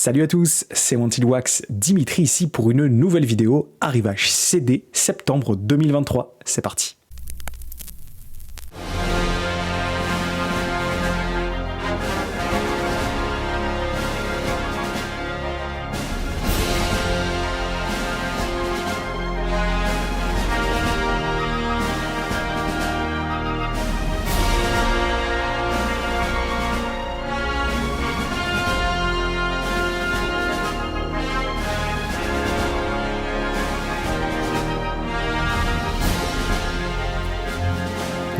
Salut à tous, c'est Wanted-Wax, Dimitri ici pour une nouvelle vidéo, arrivage CD septembre 2023. C'est parti.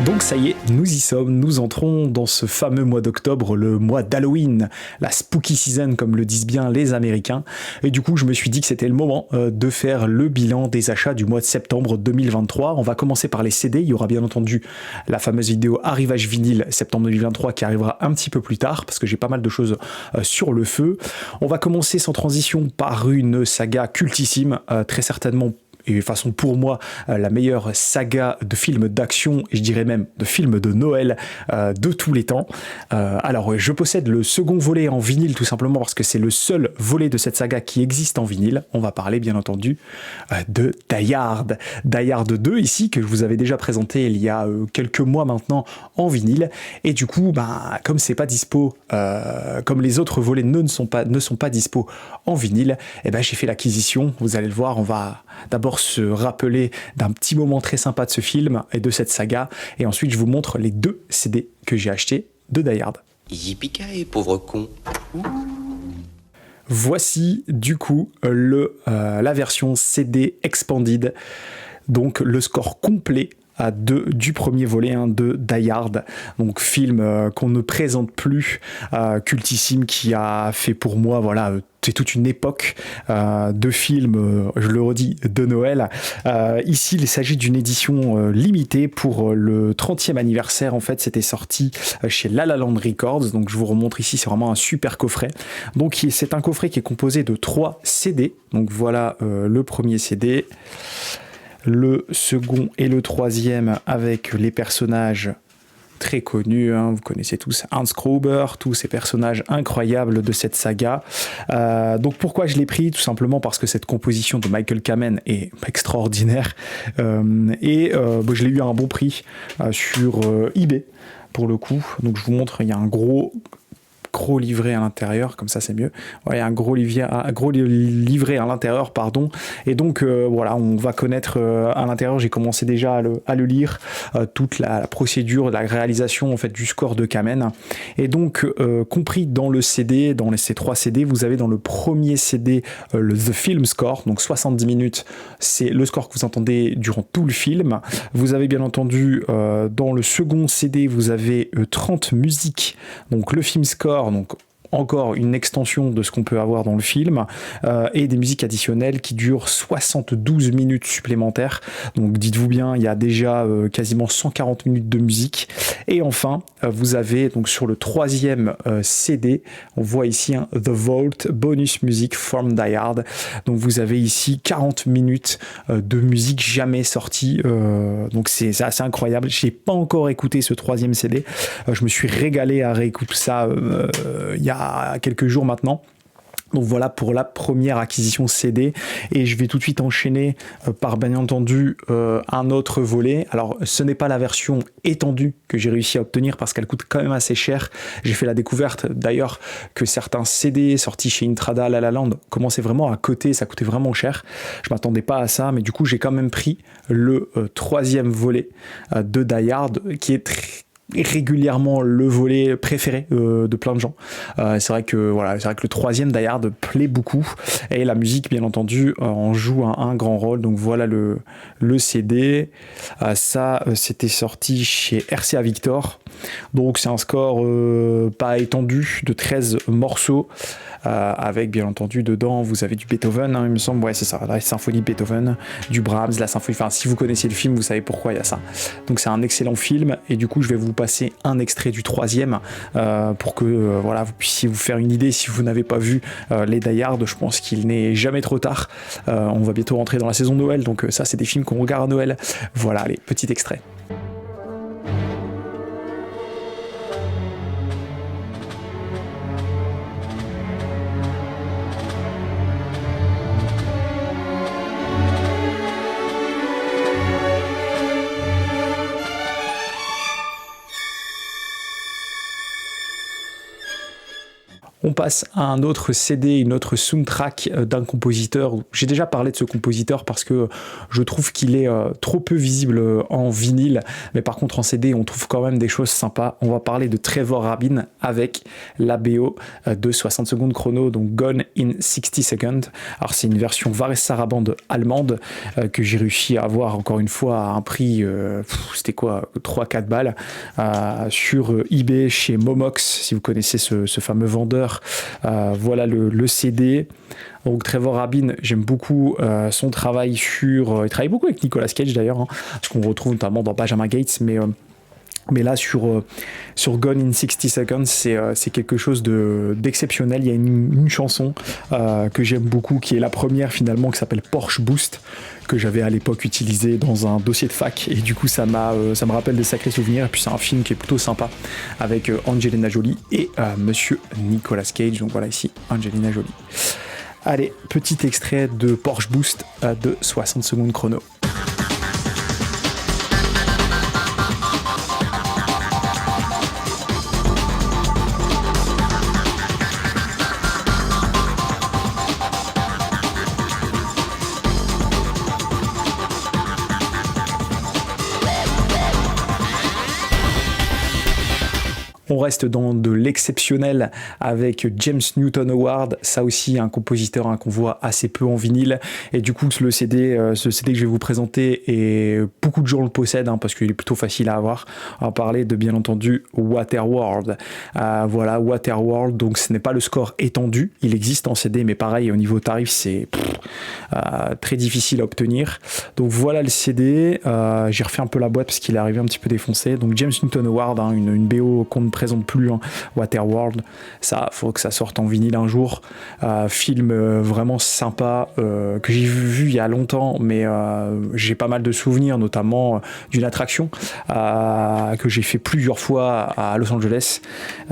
Donc ça y est, nous y sommes, nous entrons dans ce fameux mois d'octobre, le mois d'Halloween, la spooky season comme le disent bien les Américains. Et du coup, je me suis dit que c'était le moment de faire le bilan des achats du mois de septembre 2023. On va commencer par les CD, il y aura bien entendu la fameuse vidéo arrivage vinyle septembre 2023 qui arrivera un petit peu plus tard parce que j'ai pas mal de choses sur le feu. On va commencer sans transition par une saga cultissime, très certainement et de façon pour moi la meilleure saga de films d'action et je dirais même de films de Noël de tous les temps. Alors je possède le second volet en vinyle tout simplement parce que c'est le seul volet de cette saga qui existe en vinyle. On va parler bien entendu de Die Hard. Die Hard 2 ici que je vous avais déjà présenté il y a quelques mois maintenant en vinyle et du coup comme c'est pas dispo comme les autres volets ne sont pas dispo en vinyle, et j'ai fait l'acquisition. Vous allez le voir, on va d'abord se rappeler d'un petit moment très sympa de ce film et de cette saga, et ensuite je vous montre les deux CD que j'ai achetés de Die Hard. Yippee-ki-yay, pauvre con. Voici du coup la version CD Expanded, donc le score complet du premier volet de Die Hard, donc film qu'on ne présente plus, cultissime, qui a fait pour moi c'est toute une époque de films, je le redis, de Noël. Ici, il s'agit d'une édition limitée pour le 30e anniversaire. En fait, c'était sorti chez La La Land Records. Donc, je vous remontre ici, c'est vraiment un super coffret. Donc, c'est un coffret qui est composé de 3 CD. Donc, voilà le premier CD. Le second et le troisième avec les personnages très connus, vous connaissez tous Hans Gruber, tous ces personnages incroyables de cette saga. Donc pourquoi je l'ai pris? Tout simplement parce que cette composition de Michael Kamen est extraordinaire je l'ai eu à un bon prix sur eBay pour le coup. Donc je vous montre, il y a un gros livret à l'intérieur, comme ça c'est mieux. Ouais, un gros livret à l'intérieur, pardon. Et donc on va connaître à l'intérieur, j'ai commencé déjà à le lire, toute la procédure, la réalisation en fait du score de Kamen. Et donc compris dans le CD, dans ces 3 CD, vous avez dans le premier CD le The Film Score, donc 70 minutes, c'est le score que vous entendez durant tout le film. Vous avez bien entendu dans le second CD, vous avez 30 musiques, donc le film score, donc encore une extension de ce qu'on peut avoir dans le film, et des musiques additionnelles qui durent 72 minutes supplémentaires. Donc dites-vous bien, il y a déjà quasiment 140 minutes de musique. Et enfin, vous avez donc sur le 3e CD, on voit ici The Vault Bonus Music from Die Hard. Donc vous avez ici 40 minutes de musique jamais sortie. Donc c'est assez incroyable. Je n'ai pas encore écouté ce 3e CD. Je me suis régalé à réécouter ça il y a quelques jours maintenant. Donc voilà pour la première acquisition CD, et je vais tout de suite enchaîner par bien entendu un autre volet. Alors ce n'est pas la version étendue que j'ai réussi à obtenir parce qu'elle coûte quand même assez cher. J'ai fait la découverte d'ailleurs que certains CD sortis chez Intrada, La La Land commençaient vraiment à coter, ça coûtait vraiment cher. Je m'attendais pas à ça, mais du coup j'ai quand même pris le 3e volet de Die Hard qui est régulièrement le volet préféré de plein de gens. C'est vrai que le 3e Die Hard plaît beaucoup, et la musique bien entendu en joue un grand rôle. Donc voilà le CD. Ça c'était sorti chez RCA Victor, donc c'est un score pas étendu de 13 morceaux, avec bien entendu dedans vous avez du Beethoven, il me semble, c'est ça, la symphonie de Beethoven, du Brahms, la symphonie, si vous connaissez le film vous savez pourquoi il y a ça. Donc c'est un excellent film, et du coup je vais vous passer un extrait du 3e pour que vous puissiez vous faire une idée si vous n'avez pas vu les Die Hard. Je pense qu'il n'est jamais trop tard, on va bientôt rentrer dans la saison de Noël, donc ça c'est des films qu'on regarde à Noël. Voilà, allez, petit extrait. passe à un autre CD, une autre soundtrack d'un compositeur. J'ai déjà parlé de ce compositeur parce que je trouve qu'il est trop peu visible en vinyle, mais par contre en CD on trouve quand même des choses sympas. On va parler de Trevor Rabin avec la BO de 60 secondes chrono, donc Gone in 60 Seconds. Alors c'est une version Sarabande allemande que j'ai réussi à avoir encore une fois à un prix, c'était quoi, 3-4 balles sur eBay chez Momox, si vous connaissez ce fameux vendeur. Voilà le CD. Donc Trevor Rabin, j'aime beaucoup son travail il travaille beaucoup avec Nicolas Cage d'ailleurs, ce qu'on retrouve notamment dans Benjamin Gates, mais là sur Gone in 60 Seconds, c'est quelque chose d'exceptionnel. Il y a une chanson que j'aime beaucoup, qui est la première finalement, qui s'appelle Porsche Boost, que j'avais à l'époque utilisé dans un dossier de fac, et du coup ça me rappelle des sacrés souvenirs. Et puis c'est un film qui est plutôt sympa avec Angelina Jolie et monsieur Nicolas Cage. Donc voilà, ici Angelina Jolie. Allez, petit extrait de Porsche Boost de 60 secondes chrono. On reste dans de l'exceptionnel avec James Newton Howard, ça aussi un compositeur qu'on voit assez peu en vinyle, et du coup ce CD que je vais vous présenter, et beaucoup de gens le possèdent parce qu'il est plutôt facile à avoir. On va parler de, bien entendu, Waterworld. Voilà, Waterworld, donc ce n'est pas le score étendu, il existe en CD, mais pareil au niveau tarif c'est très difficile à obtenir. Donc voilà le CD, j'ai refait un peu la boîte parce qu'il est arrivé un petit peu défoncé. Donc James Newton Howard, une BO qu'on ne présente plus, Waterworld, ça faut que ça sorte en vinyle un jour. Film vraiment sympa que j'ai vu il y a longtemps, mais j'ai pas mal de souvenirs, notamment d'une attraction que j'ai fait plusieurs fois à Los Angeles,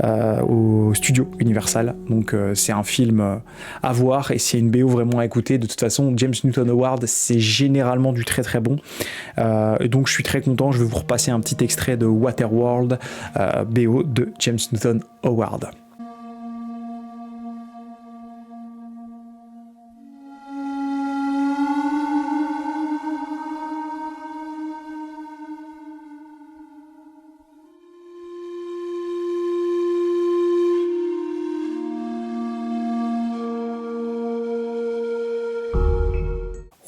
au studio Universal. Donc c'est un film à voir, et c'est une BO vraiment à écouter. De toute façon, James Newton Howard, c'est généralement du très très bon, et donc je suis très content. Je vais vous repasser un petit extrait de Waterworld, BO de James Newton Howard.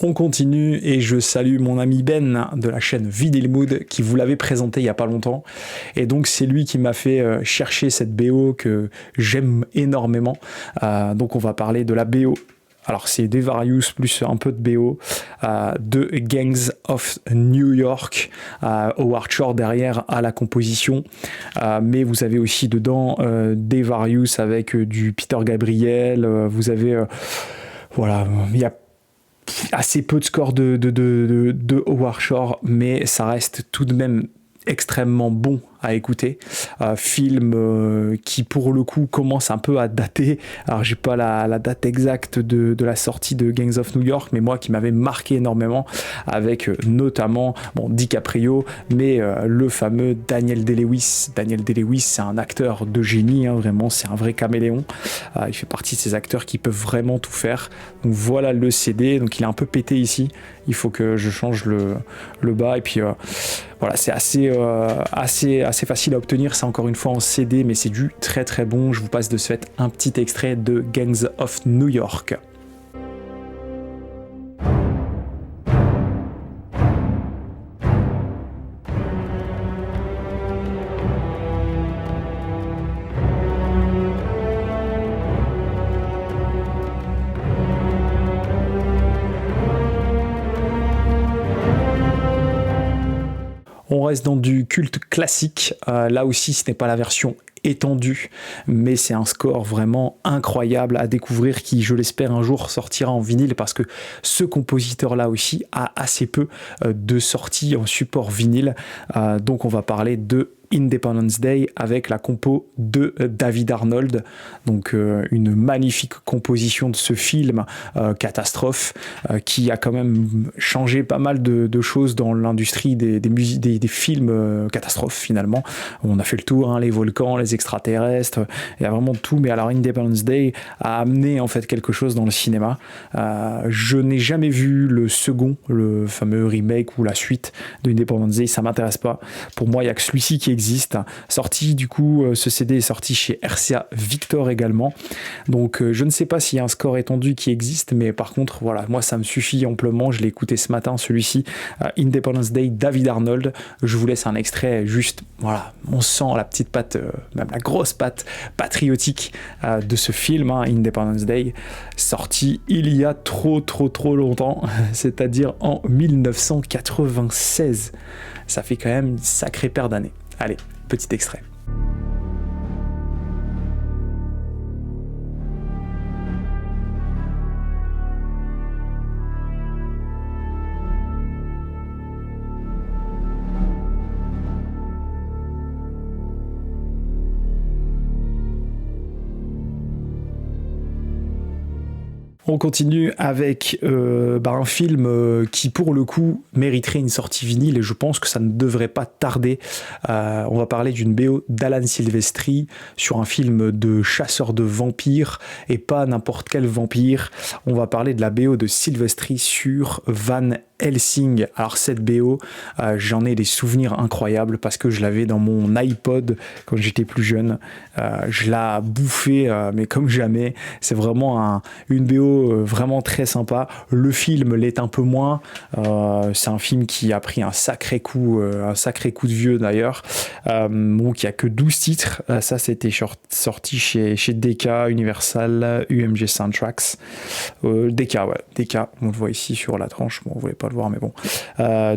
On continue, et je salue mon ami Ben de la chaîne Vinyl Mood qui vous l'avait présenté il n'y a pas longtemps, et donc c'est lui qui m'a fait chercher cette BO que j'aime énormément. Donc on va parler de la BO, alors c'est des Various plus un peu de BO, de Gangs of New York, Howard Shore derrière à la composition, mais vous avez aussi dedans des Various avec du Peter Gabriel, vous avez voilà, il y a assez peu de scores de Howard Shore, mais ça reste tout de même extrêmement bon à écouter. Film qui pour le coup commence un peu à dater. Alors j'ai pas la date exacte de la sortie de Gangs of New York, mais moi qui m'avait marqué énormément, avec notamment DiCaprio, mais le fameux Daniel Day-Lewis. Daniel Day-Lewis, c'est un acteur de génie, vraiment, c'est un vrai caméléon. Il fait partie de ces acteurs qui peuvent vraiment tout faire. Donc voilà le CD, donc il est un peu pété ici, il faut que je change le bas, et puis voilà, c'est assez facile à obtenir, c'est encore une fois en CD, mais c'est du très très bon. Je vous passe de ce fait un petit extrait de Gangs of New York. On reste dans du culte classique, là aussi ce n'est pas la version étendue, mais c'est un score vraiment incroyable à découvrir qui, je l'espère, un jour sortira en vinyle, parce que ce compositeur là aussi a assez peu de sorties en support vinyle, donc on va parler de Independence Day avec la compo de David Arnold, donc une magnifique composition de ce film catastrophe qui a quand même changé pas mal de choses dans l'industrie des films catastrophes finalement. On a fait le tour, hein, les volcans, les extraterrestres, il y a vraiment tout, mais alors Independence Day a amené en fait quelque chose dans le cinéma. Je n'ai jamais vu le second, le fameux remake ou la suite de Independence Day, ça m'intéresse pas. Pour moi, il y a que celui-ci qui existe. Sorti du coup, ce CD est sorti chez RCA Victor également. Donc je ne sais pas s'il y a un score étendu qui existe, mais par contre, voilà, moi ça me suffit amplement. Je l'ai écouté ce matin, celui-ci, Independence Day, David Arnold. Je vous laisse un extrait, juste, voilà, on sent la petite patte, même la grosse patte patriotique de ce film, hein, Independence Day, sorti il y a trop longtemps, c'est-à-dire en 1996. Ça fait quand même une sacrée paire d'années. Allez, petit extrait. On continue avec un film qui pour le coup mériterait une sortie vinyle et je pense que ça ne devrait pas tarder. On va parler d'une BO d'Alan Silvestri sur un film de chasseur de vampires et pas n'importe quel vampire. On va parler de la BO de Silvestri sur Van Helsing. Alors cette BO, j'en ai des souvenirs incroyables parce que je l'avais dans mon iPod quand j'étais plus jeune. Je l'ai bouffé mais comme jamais. C'est vraiment une BO vraiment très sympa. Le film l'est un peu moins. C'est un film qui a pris un sacré coup de vieux d'ailleurs. Donc il n'y a que 12 titres. Ça c'était sorti chez DK, Universal, UMG Soundtracks. DK, on le voit ici sur la tranche. Bon, on ne voulait pas le voir, mais bon.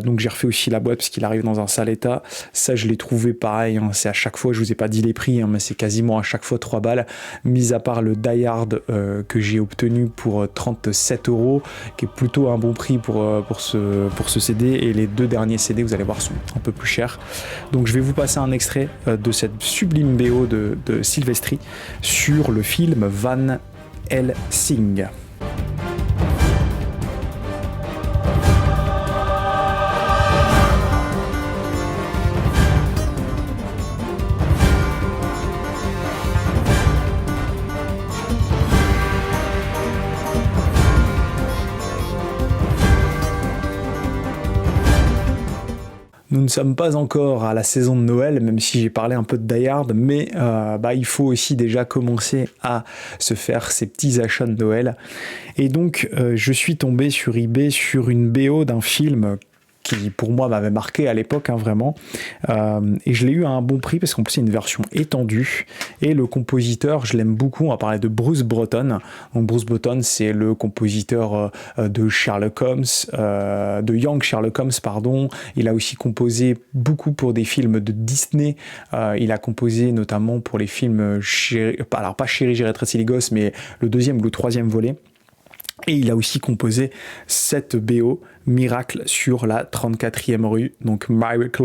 Donc j'ai refait aussi la boîte parce qu'il arrive dans un sale état. Ça, je l'ai trouvé pareil. Hein, c'est à chaque fois, je vous ai pas dit les prix, hein, mais c'est quasiment à chaque fois 3 balles. Mis à part le Die Hard que j'ai obtenu pour 37 €, qui est plutôt un bon prix pour ce CD. Et les 2 derniers CD, vous allez voir, sont un peu plus chers. Donc je vais vous passer un extrait de cette sublime BO de Silvestri sur le film Van Helsing. Nous ne sommes pas encore à la saison de Noël, même si j'ai parlé un peu de Die Hard, mais il faut aussi déjà commencer à se faire ces petits achats de Noël. Et donc, je suis tombé sur eBay sur une BO d'un film qui pour moi m'avait marqué à l'époque, hein, vraiment, et je l'ai eu à un bon prix parce qu'en plus c'est une version étendue et le compositeur, je l'aime beaucoup. On va parler de Bruce Broughton. Donc Bruce Broughton, c'est le compositeur de Sherlock Holmes, de Young Sherlock Holmes, pardon. Il a aussi composé beaucoup pour des films de Disney. Il a composé notamment pour les films alors pas Chérie, j'ai rétréci les gosses, mais le 2e ou le 3e volet. Et il a aussi composé cette BO, Miracle sur la 34e rue, donc Miracle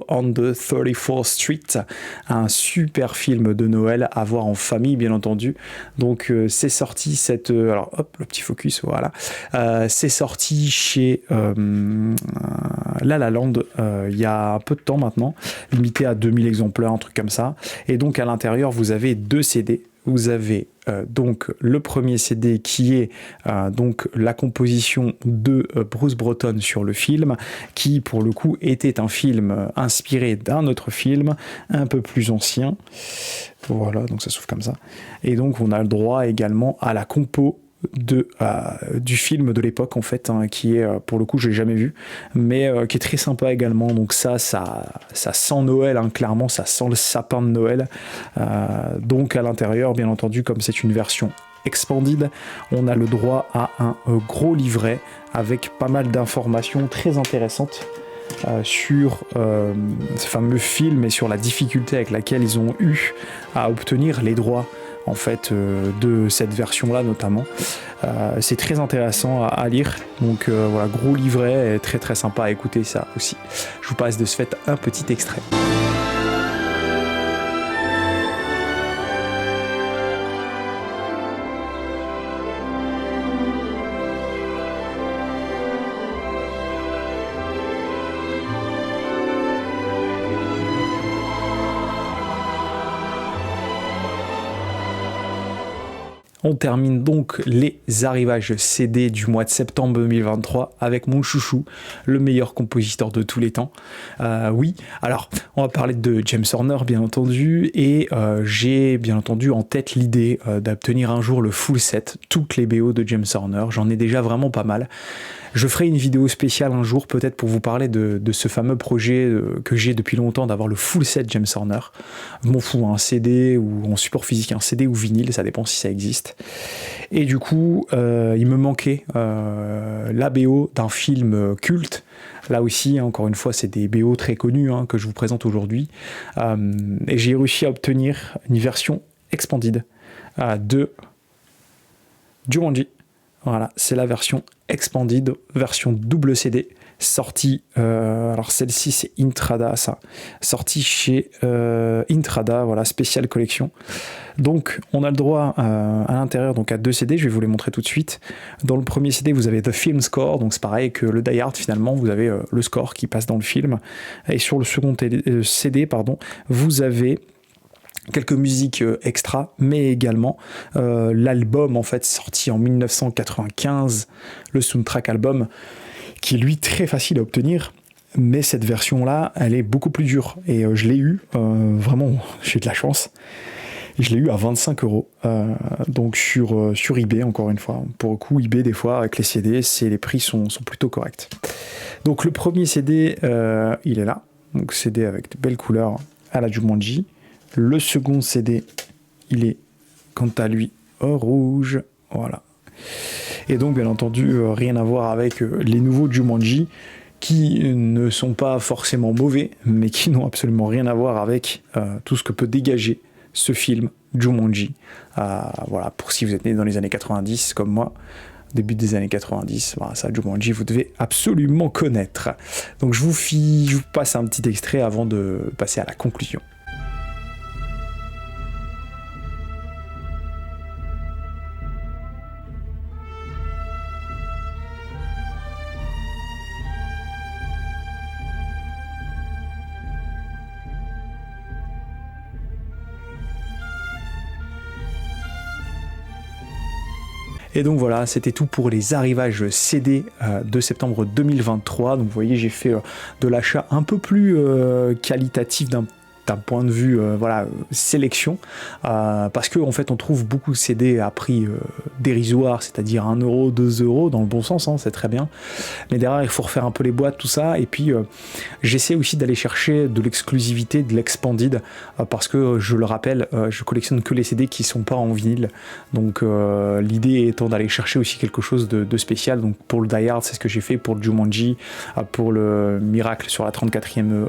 on the 34th Street, un super film de Noël à voir en famille, bien entendu. Donc c'est sorti alors hop, le petit focus, voilà. C'est sorti chez La La Land il y a un peu de temps maintenant, limité à 2000 exemplaires, un truc comme ça. Et donc à l'intérieur, vous avez 2 CD. Vous avez donc le premier CD qui est donc la composition de Bruce Broughton sur le film, qui pour le coup était un film inspiré d'un autre film un peu plus ancien. Voilà, donc ça s'ouvre comme ça. Et donc on a le droit également à la compo du film de l'époque en fait, hein, qui est pour le coup je l'ai jamais vu, mais qui est très sympa également. Donc ça sent Noël, hein, clairement ça sent le sapin de Noël. Donc à l'intérieur, bien entendu, comme c'est une version expanded, on a le droit à un gros livret avec pas mal d'informations très intéressantes sur ce fameux film et sur la difficulté avec laquelle ils ont eu à obtenir les droits en fait de cette version là notamment. C'est très intéressant à lire, donc voilà, gros livret, très très sympa à écouter ça aussi. Je vous passe de ce fait un petit extrait. On termine donc les arrivages CD du mois de septembre 2023 avec mon chouchou, le meilleur compositeur de tous les temps. Oui, alors on va parler de James Horner bien entendu, et j'ai bien entendu en tête l'idée d'obtenir un jour le full set, toutes les BO de James Horner. J'en ai déjà vraiment pas mal. Je ferai une vidéo spéciale un jour peut-être pour vous parler de ce fameux projet que j'ai depuis longtemps d'avoir le full set James Horner. Je m'en fous, un CD ou en support physique, un CD ou vinyle, ça dépend si ça existe. Et du coup, il me manquait la BO d'un film culte. Là aussi, encore une fois, c'est des BO très connus que je vous présente aujourd'hui. Et j'ai réussi à obtenir une version expanded de Jumanji. Voilà, c'est la version expanded, version double CD, sortie, alors celle-ci c'est Intrada, ça, sortie chez Intrada, voilà, spéciale collection. Donc on a le droit à l'intérieur donc à 2 CD, je vais vous les montrer tout de suite. Dans le premier CD vous avez The Film Score, donc c'est pareil que le Die Hard finalement, vous avez le score qui passe dans le film. Et sur le second CD, vous avez quelques musiques extra, mais également l'album en fait sorti en 1995, le soundtrack album, qui est lui très facile à obtenir, mais cette version là elle est beaucoup plus dure, et je l'ai eu, vraiment j'ai de la chance, je l'ai eu à 25€, donc sur eBay, encore une fois, pour le coup eBay des fois avec les CD, les prix sont plutôt corrects. Donc le premier CD il est là, donc CD avec de belles couleurs à la Jumanji. Le second CD, il est, quant à lui, rouge. Voilà. Et donc, bien entendu, rien à voir avec les nouveaux Jumanji, qui ne sont pas forcément mauvais, mais qui n'ont absolument rien à voir avec tout ce que peut dégager ce film Jumanji. Voilà, pour si vous êtes né dans les années 90, comme moi, début des années 90, voilà, ça, Jumanji, vous devez absolument connaître. Donc, je vous passe un petit extrait avant de passer à la conclusion. Et donc voilà, c'était tout pour les arrivages CD de septembre 2023. Donc vous voyez, j'ai fait de l'achat un peu plus qualitatif d'un point de vue sélection, parce que en fait on trouve beaucoup de CD à prix dérisoire, c'est-à-dire 1€, 2€, dans le bon sens, c'est très bien, mais derrière il faut refaire un peu les boîtes, tout ça, et puis j'essaie aussi d'aller chercher de l'exclusivité, de l'expanded, parce que je le rappelle, je collectionne que les CD qui sont pas en vinyle, donc l'idée étant d'aller chercher aussi quelque chose de spécial. Donc pour le Die Hard, c'est ce que j'ai fait, pour le Jumanji, pour le Miracle sur la 34e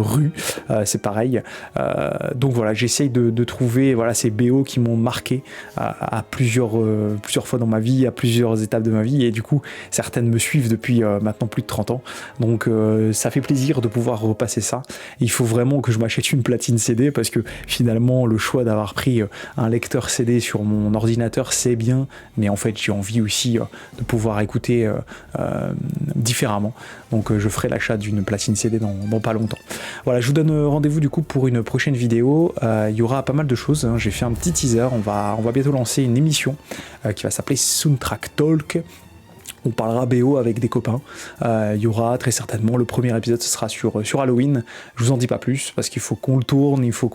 rue, c'est pareil. Donc voilà, j'essaye de trouver ces BO qui m'ont marqué à plusieurs fois dans ma vie, à plusieurs étapes de ma vie, et du coup certaines me suivent depuis maintenant plus de 30 ans, donc ça fait plaisir de pouvoir repasser ça. Il faut vraiment que je m'achète une platine CD, parce que finalement le choix d'avoir pris un lecteur CD sur mon ordinateur c'est bien, mais en fait j'ai envie aussi de pouvoir écouter différemment, donc je ferai l'achat d'une platine CD dans pas longtemps. Voilà, je vous donne rendez-vous du coup pour une prochaine vidéo. Il y aura pas mal de choses, j'ai fait un petit teaser, on va bientôt lancer une émission qui va s'appeler Soundtrack Talk. On parlera BO avec des copains. Il y aura très certainement, le premier épisode ce sera sur Halloween. Je vous en dis pas plus parce qu'il faut qu'on le tourne, il faut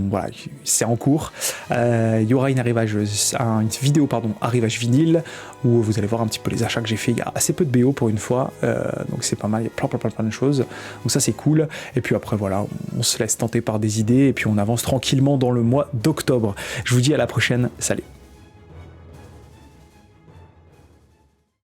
voilà, c'est en cours. Il y aura une vidéo arrivage vinyle, où vous allez voir un petit peu les achats que j'ai fait. Il y a assez peu de BO pour une fois, donc c'est pas mal, il y a plein de choses, donc ça c'est cool. Et puis après voilà, on se laisse tenter par des idées et puis on avance tranquillement dans le mois d'octobre. Je vous dis à la prochaine, salut.